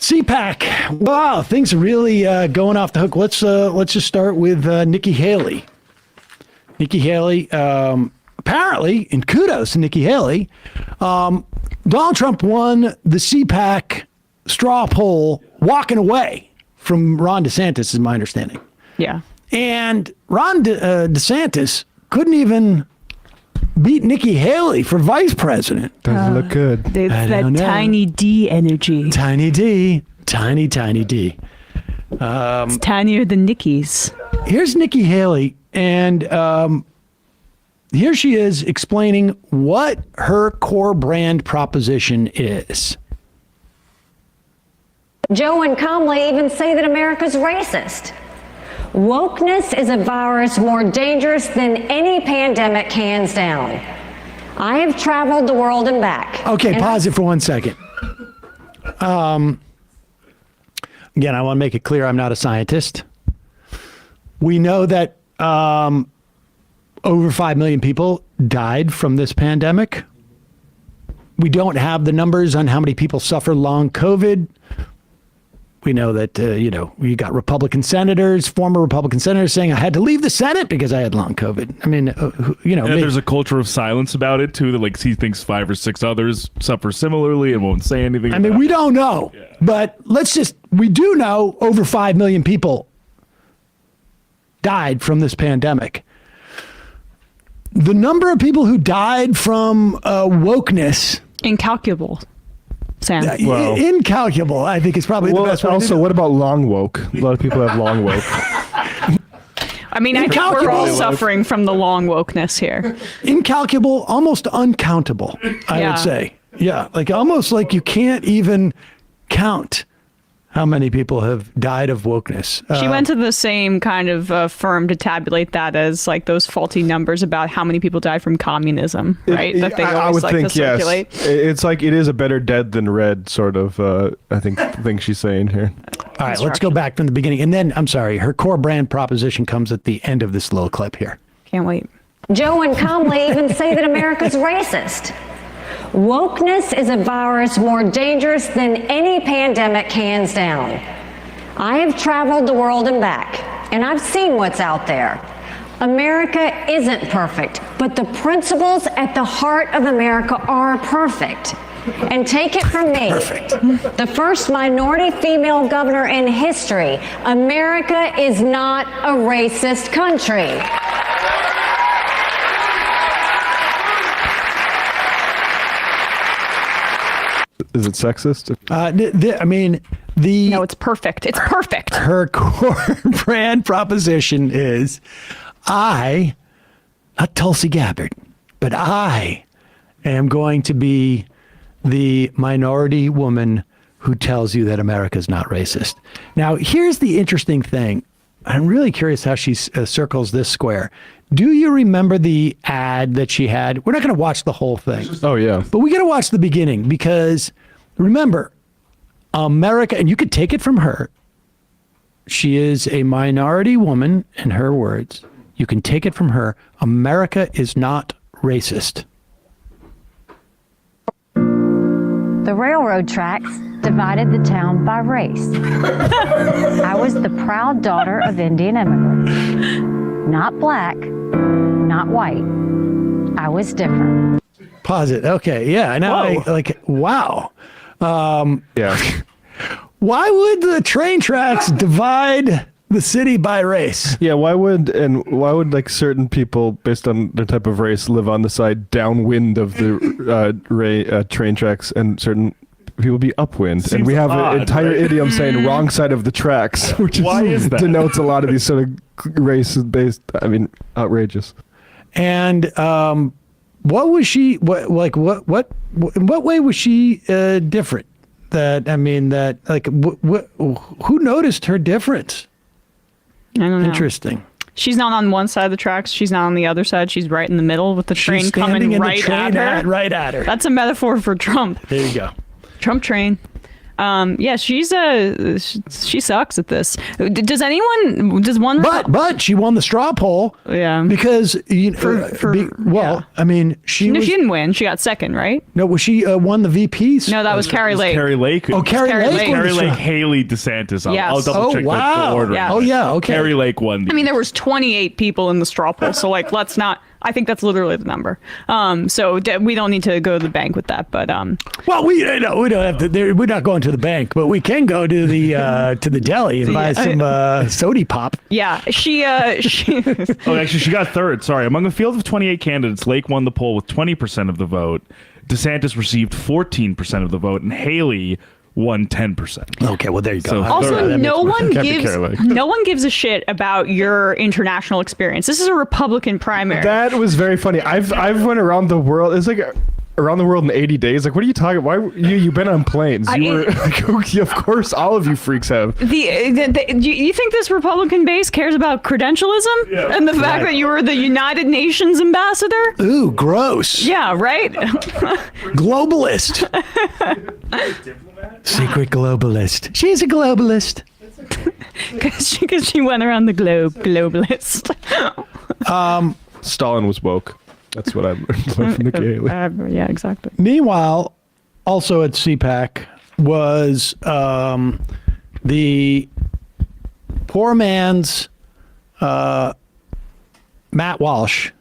CPAC. Wow, things are really going off the hook. Let's just start with Nikki Haley. Nikki Haley, apparently, and kudos to Nikki Haley, Donald Trump won the CPAC straw poll walking away from Ron DeSantis, is my understanding. Yeah. And Ron DeSantis couldn't even beat Nikki Haley for vice president. Doesn't look good. It's that tiny D energy. Tiny D. Tiny D. It's tinier than Nikki's. Here's Nikki Haley, and here she is explaining what her core brand proposition is. Joe and Kamala even say that America's racist. Wokeness is a virus more dangerous than any pandemic, hands down. I have traveled the world and back. Okay, pause it for 1 second. Again, I want to make it clear I'm not a scientist. We know that over 5 million people died from this pandemic. We don't have the numbers on how many people suffer long COVID. We know that, we got Republican senators, former Republican senators saying I had to leave the Senate because I had long COVID. I mean, there's a culture of silence about it, too, that he thinks 5 or 6 others suffer similarly and won't say anything. I mean, we don't know, but we do know over 5 million people died from this pandemic. The number of people who died from wokeness. Incalculable. Sam. Well, incalculable, I think, is probably the best way. Also, what about long woke? A lot of people have long woke. I mean, I think we're all suffering from the long wokeness here. Incalculable, almost uncountable, I would say. Yeah, almost like you can't even count how many people have died of wokeness. She went to the same kind of firm to tabulate that as those faulty numbers about how many people died from communism, right? That they always like to circulate. Yes. It's it is a better dead than red sort of, I think she's saying here. All right, let's go back from the beginning. And then, I'm sorry, her core brand proposition comes at the end of this little clip here. Can't wait. Joe and Kamala even say that America's racist. Wokeness is a virus more dangerous than any pandemic, hands down. I have traveled the world and back, and I've seen what's out there. America isn't perfect, but the principles at the heart of America are perfect. And take it from me, the first minority female governor in history, America is not a racist country. Is it sexist? No, it's perfect. It's perfect. Her core brand proposition is, not Tulsi Gabbard, but I am going to be the minority woman who tells you that America is not racist. Now, here's the interesting thing. I'm really curious how she circles this square. Do you remember the ad that she had? We're not going to watch the whole thing. Oh, yeah. But we got to watch the beginning because, remember, America, and you could take it from her. She is a minority woman, in her words. You can take it from her. America is not racist. The railroad tracks divided the town by race. I was the proud daughter of Indian immigrants. Not black, not white. I was different. Pause it. Okay. Yeah. Now, wow. Yeah. Why would the train tracks divide the city by race? Yeah. Why would certain people based on their type of race live on the side downwind of the train tracks and certain people be upwind? Seems and we have odd, an entire idiom saying wrong side of the tracks, which denotes a lot of these sort of race-based, outrageous. And what was she, in what way was she different? Who noticed her difference? I don't know. Interesting. She's not on one side of the tracks. She's not on the other side. She's right in the middle with the train coming right at her. Right at her. That's a metaphor for Trump. There you go. Trump train. Yeah, she sucks at this. Does one? But she won the straw poll. Yeah. Because I mean, she didn't win. She got second, right? No, well, she won the VPs. No, that was Carrie Lake. Carrie Lake. Oh, Carrie Lake. Carrie Lake, Haley DeSantis. Yes. I'll double check the order. Yeah. Oh yeah. Okay. Carrie Lake won. I mean, there was 28 people in the straw poll, so like, let's not. I think that's literally the number. So we don't need to go to the bank with that, but well, we don't have to. We're not going to the bank, but we can go to the deli and buy some sody pop. Yeah, she. Oh, actually, she got third. Sorry, among a field of 28 candidates, Lake won the poll with 20% of the vote. DeSantis received 14% of the vote, and Haley won 10%. Okay, well there you go. So also, no one gives a shit about your international experience. This is a Republican primary. That was very funny. I've went around the world. It's like around the world in 80 days. Like, what are you talking? Why you've been on planes? Of course, all of you freaks have. You think this Republican base cares about credentialism and the fact that you were the United Nations ambassador? Ooh, gross. Yeah, right. Globalist. Secret globalist. She's a globalist. Because she went around the globe. Globalist. Stalin was woke. That's what I learned from Nikki Haley. Yeah, exactly. Meanwhile, also at CPAC was the poor man's Matt Walsh,